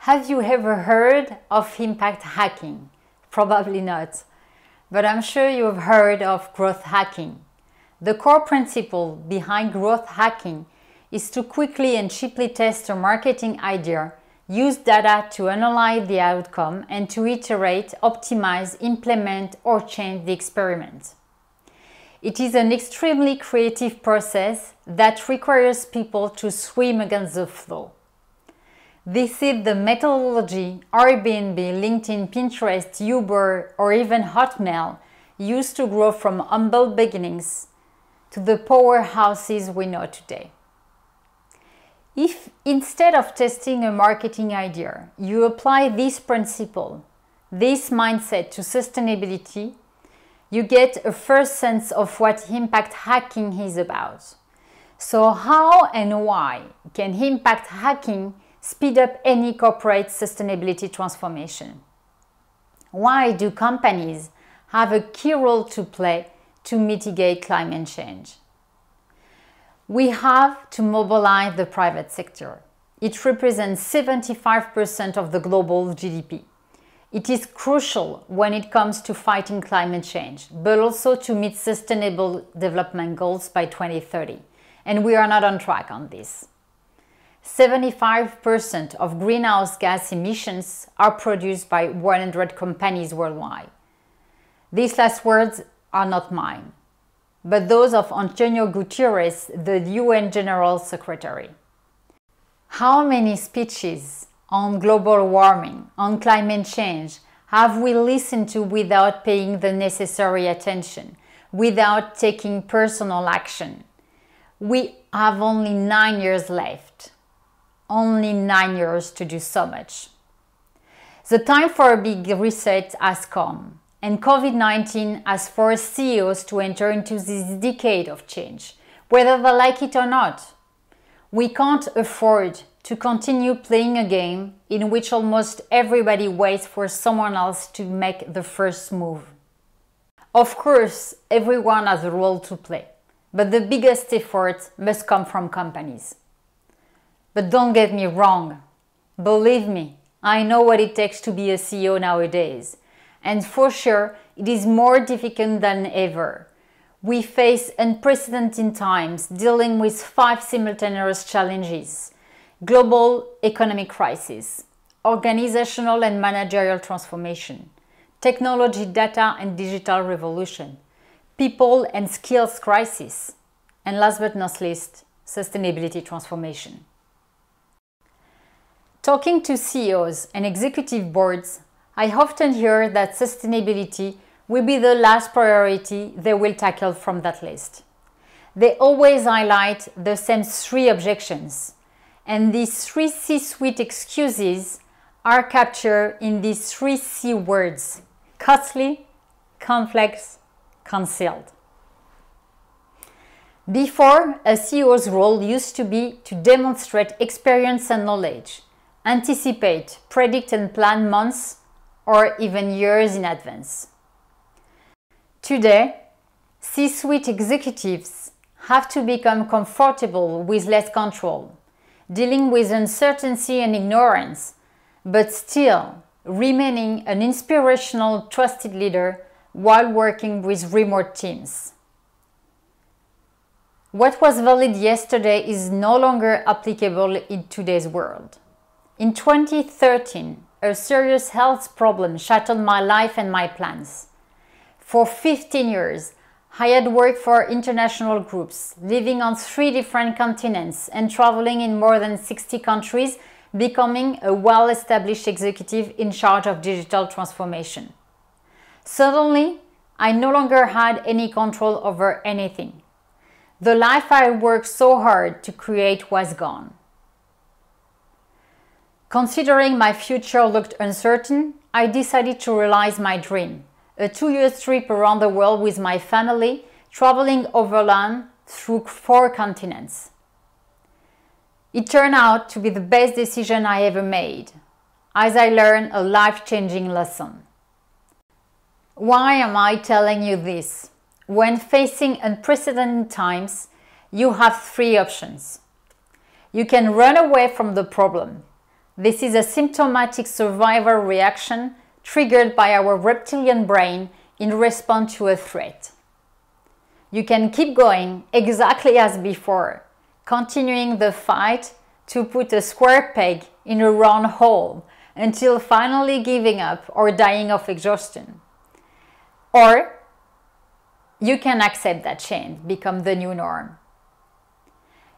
Have you ever heard of impact hacking? Probably not, but I'm sure you've heard of growth hacking. The core principle behind growth hacking is to quickly and cheaply test a marketing idea, use data to analyze the outcome, and to iterate, optimize, implement, or change the experiment. It is an extremely creative process that requires people to swim against the flow. This is the methodology Airbnb, LinkedIn, Pinterest, Uber, or even Hotmail used to grow from humble beginnings to the powerhouses we know today. If instead of testing a marketing idea, you apply this principle, this mindset to sustainability, you get a first sense of what impact hacking is about. So how and why can impact hacking speed up any corporate sustainability transformation? Why do companies have a key role to play to mitigate climate change? We have to mobilize the private sector. It represents 75% of the global GDP. It is crucial when it comes to fighting climate change, but also to meet sustainable development goals by 2030. And we are not on track on this. 75% of greenhouse gas emissions are produced by 100 companies worldwide. These last words are not mine, but those of Antonio Guterres, the UN General Secretary. How many speeches on global warming, on climate change, have we listened to without paying the necessary attention, without taking personal action? We have only 9 years left. Only 9 years to do so much. The time for a big reset has come, and COVID-19 has forced CEOs to enter into this decade of change, whether they like it or not. We can't afford to continue playing a game in which almost everybody waits for someone else to make the first move. Of course, everyone has a role to play, but the biggest effort must come from companies. But don't get me wrong, believe me, I know what it takes to be a CEO nowadays. And for sure, it is more difficult than ever. We face unprecedented times dealing with 5 simultaneous challenges: global economic crisis, organizational and managerial transformation, technology, data and digital revolution, people and skills crisis, and last but not least, sustainability transformation. Talking to CEOs and executive boards, I often hear that sustainability will be the last priority they will tackle from that list. They always highlight the same 3 objections, and these 3 C-suite excuses are captured in these 3 C words: costly, complex, concealed. Before, a CEO's role used to be to demonstrate experience and knowledge, anticipate, predict and plan months or even years in advance. Today, C-suite executives have to become comfortable with less control, dealing with uncertainty and ignorance, but still remaining an inspirational, trusted leader while working with remote teams. What was valid yesterday is no longer applicable in today's world. In 2013, a serious health problem shattered my life and my plans. For 15 years, I had worked for international groups, living on 3 different continents and traveling in more than 60 countries, becoming a well-established executive in charge of digital transformation. Suddenly, I no longer had any control over anything. The life I worked so hard to create was gone. Considering my future looked uncertain, I decided to realize my dream: a 2-year trip around the world with my family, traveling overland through 4 continents. It turned out to be the best decision I ever made, as I learned a life-changing lesson. Why am I telling you this? When facing unprecedented times, you have 3 options. You can run away from the problem, This is a symptomatic survival reaction triggered by our reptilian brain in response to a threat. You can keep going exactly as before, continuing the fight to put a square peg in a round hole until finally giving up or dying of exhaustion. Or you can accept that change, become the new norm.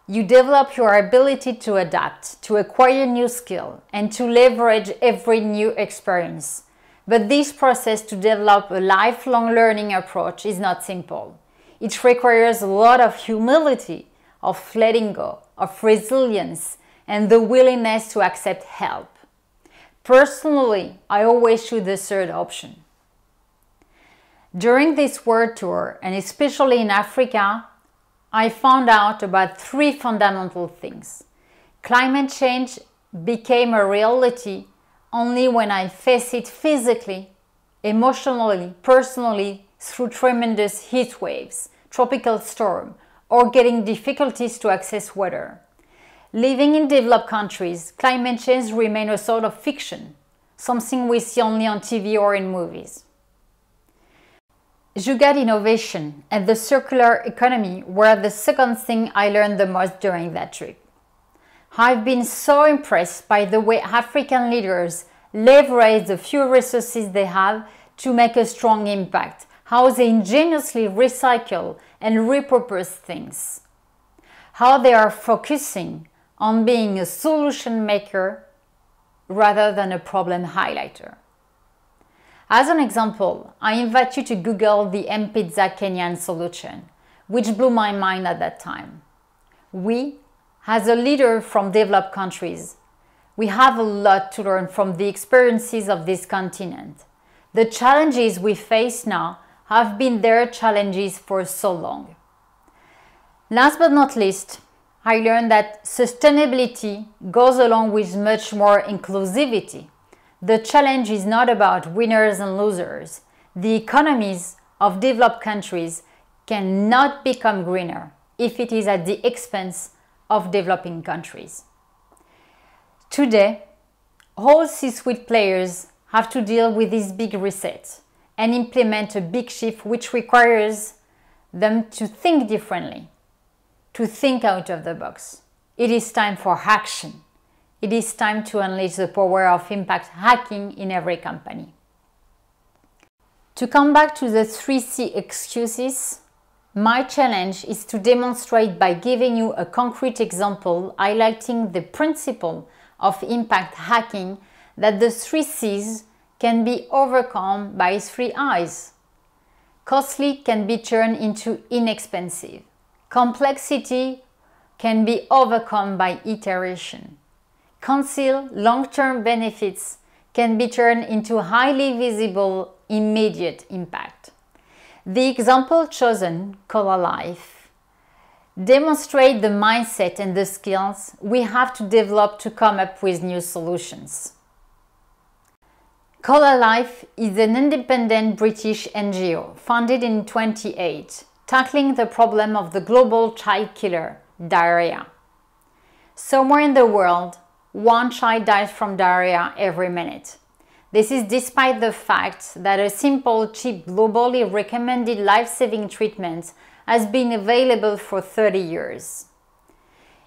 You develop your ability to adapt, to acquire new skill, and to leverage every new experience. But this process to develop a lifelong learning approach is not simple. It requires a lot of humility, of letting go, of resilience, and the willingness to accept help. Personally, I always choose the third option. During this world tour, and especially in Africa, I found out about three fundamental things. Climate change became a reality only when I faced it physically, emotionally, personally, through tremendous heat waves, tropical storm, or getting difficulties to access water. Living in developed countries, climate change remains a sort of fiction, something we see only on TV or in movies. Jugaad innovation and the circular economy were the second thing I learned the most during that trip. I've been so impressed by the way African leaders leverage the few resources they have to make a strong impact, how they ingeniously recycle and repurpose things, how they are focusing on being a solution maker rather than a problem highlighter. As an example, I invite you to Google the M-Pizza Kenyan solution, which blew my mind at that time. We, as a leader from developed countries, we have a lot to learn from the experiences of this continent. The challenges we face now have been their challenges for so long. Last but not least, I learned that sustainability goes along with much more inclusivity. The challenge is not about winners and losers. The economies of developed countries cannot become greener if it is at the expense of developing countries. Today, all C-suite players have to deal with this big reset and implement a big shift which requires them to think differently, to think out of the box. It is time for action. It is time to unleash the power of impact hacking in every company. To come back to the 3C excuses, my challenge is to demonstrate by giving you a concrete example highlighting the principle of impact hacking that the 3 C's can be overcome by 3 I's. Costly can be turned into inexpensive. Complexity can be overcome by iteration. Concealed long-term benefits can be turned into highly visible, immediate impact. The example chosen, colalife, demonstrates the mindset and the skills we have to develop to come up with new solutions. colalife is an independent British NGO founded in 2008, tackling the problem of the global child killer, diarrhea. Somewhere in the world, 1 child dies from diarrhea every minute. This is despite the fact that a simple, cheap, globally recommended life-saving treatment has been available for 30 years.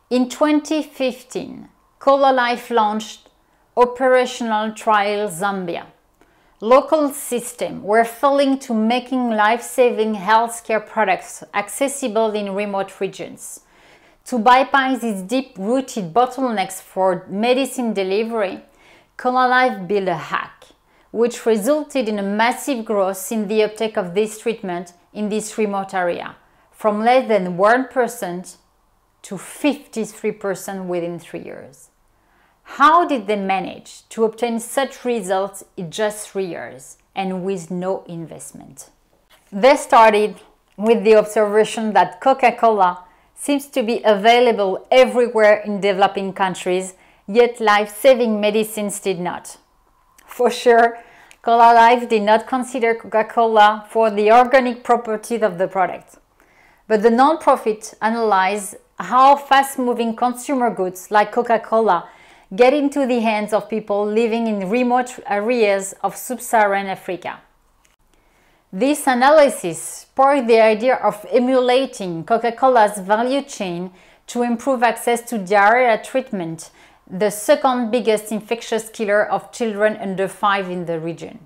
In 2015, colalife launched Operational Trial Zambia. Local systems were failing to making life-saving healthcare products accessible in remote regions. To bypass these deep-rooted bottlenecks for medicine delivery, colalife built a hack, which resulted in a massive growth in the uptake of this treatment in this remote area, from less than 1% to 53% within 3 years. How did they manage to obtain such results in just 3 years and with no investment? They started with the observation that Coca-Cola seems to be available everywhere in developing countries, yet life-saving medicines did not. For sure, colalife did not consider Coca-Cola for the organic properties of the product. But the non-profit analyzed how fast-moving consumer goods like Coca-Cola get into the hands of people living in remote areas of sub-Saharan Africa. This analysis sparked the idea of emulating Coca-Cola's value chain to improve access to diarrhea treatment, the second biggest infectious killer of children under 5 in the region.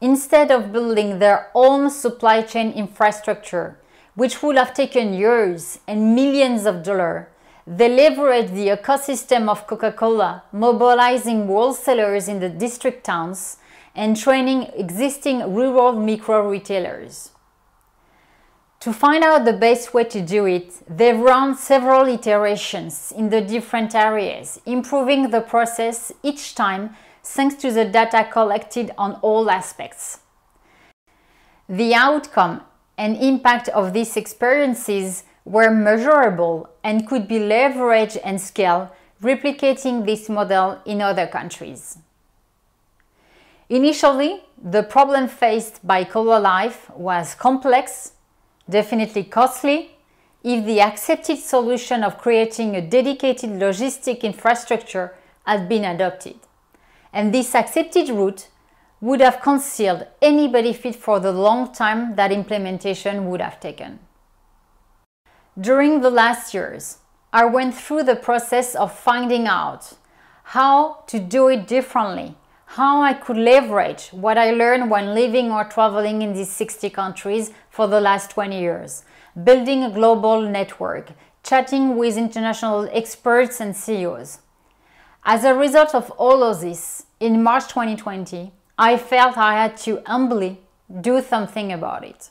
Instead of building their own supply chain infrastructure, which would have taken years and millions of dollars, they leveraged the ecosystem of Coca-Cola, mobilizing wholesalers in the district towns and training existing rural micro-retailers. To find out the best way to do it, they've run several iterations in the different areas, improving the process each time thanks to the data collected on all aspects. The outcome and impact of these experiences were measurable and could be leveraged and scaled, replicating this model in other countries. Initially, the problem faced by colalife was complex, definitely costly, if the accepted solution of creating a dedicated logistic infrastructure had been adopted. And this accepted route would have concealed any benefit for the long time that implementation would have taken. During the last years, I went through the process of finding out how to do it differently, how I could leverage what I learned when living or traveling in these 60 countries for the last 20 years, building a global network, chatting with international experts and CEOs. As a result of all of this, in March 2020, I felt I had to humbly do something about it.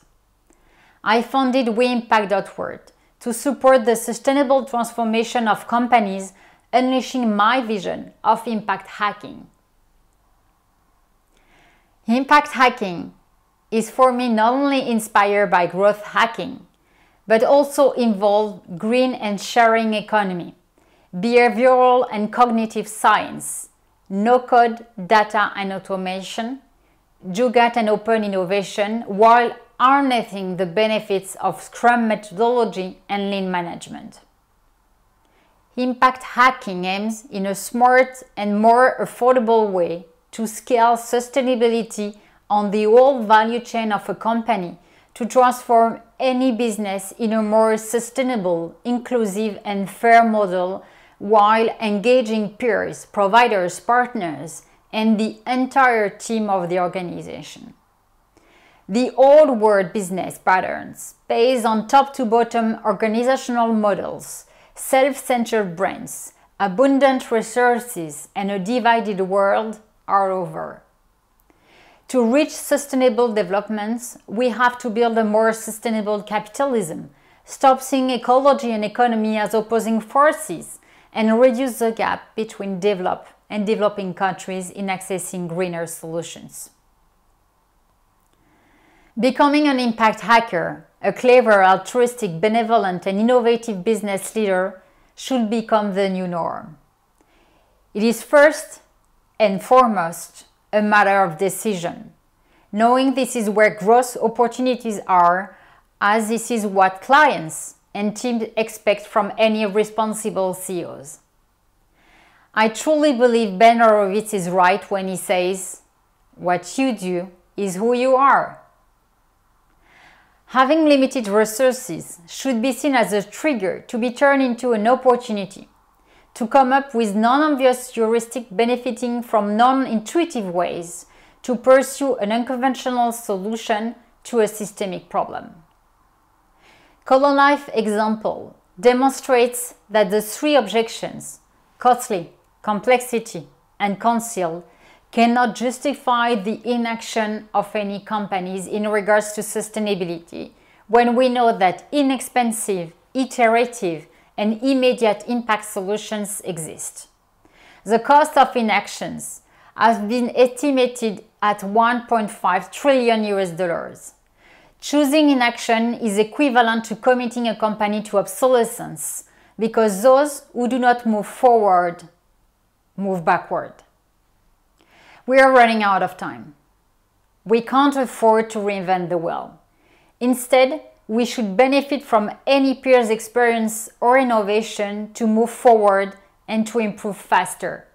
I founded WeImpact.org to support the sustainable transformation of companies, unleashing my vision of impact hacking. Impact hacking is for me not only inspired by growth hacking, but also involved green and sharing economy, behavioral and cognitive science, no-code data and automation, Jugat and open innovation, while harnessing the benefits of Scrum methodology and lean management. Impact hacking aims in a smart and more affordable way to scale sustainability on the whole value chain of a company to transform any business in a more sustainable, inclusive and fair model while engaging peers, providers, partners, and the entire team of the organization. The old world business patterns, based on top-to-bottom organizational models, self-centered brands, abundant resources, and a divided world, are over. To reach sustainable developments, we have to build a more sustainable capitalism, stop seeing ecology and economy as opposing forces, and reduce the gap between developed and developing countries in accessing greener solutions. Becoming an impact hacker, a clever, altruistic, benevolent, and innovative business leader should become the new norm. It is first and foremost a matter of decision, knowing this is where growth opportunities are, as this is what clients and teams expect from any responsible CEOs. I truly believe Ben Horowitz is right when he says, "What you do is who you are." Having limited resources should be seen as a trigger to be turned into an opportunity, to come up with non-obvious heuristics benefiting from non-intuitive ways to pursue an unconventional solution to a systemic problem. colalife example demonstrates that the three objections, costly, complexity, and concealed, cannot justify the inaction of any companies in regards to sustainability when we know that inexpensive, iterative, and immediate impact solutions exist. The cost of inactions has been estimated at $1.5 trillion. Choosing inaction is equivalent to committing a company to obsolescence, because those who do not move forward move backward. We are running out of time. We can't afford to reinvent the wheel. Instead, we should benefit from any peer's experience or innovation to move forward and to improve faster,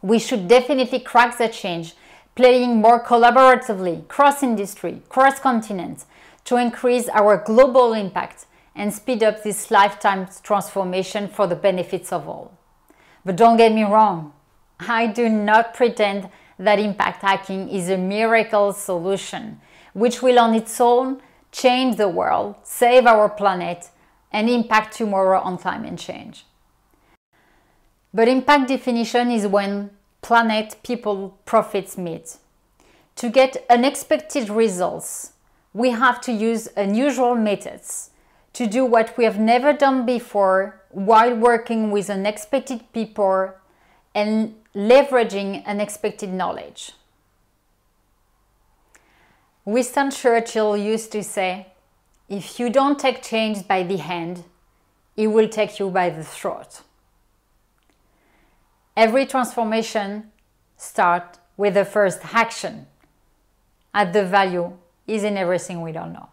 We should definitely crack the change, playing more collaboratively, cross-industry, cross-continent, to increase our global impact and speed up this lifetime transformation for the benefits of all. But don't get me wrong, I do not pretend that impact hacking is a miracle solution, which will on its own change the world, save our planet, and impact tomorrow on climate change. But impact definition is when planet, people, profits meet. To get unexpected results, we have to use unusual methods to do what we have never done before while working with unexpected people and leveraging unexpected knowledge. Winston Churchill used to say, "If you don't take change by the hand, it will take you by the throat." Every transformation starts with the first action, and the value is in everything we don't know.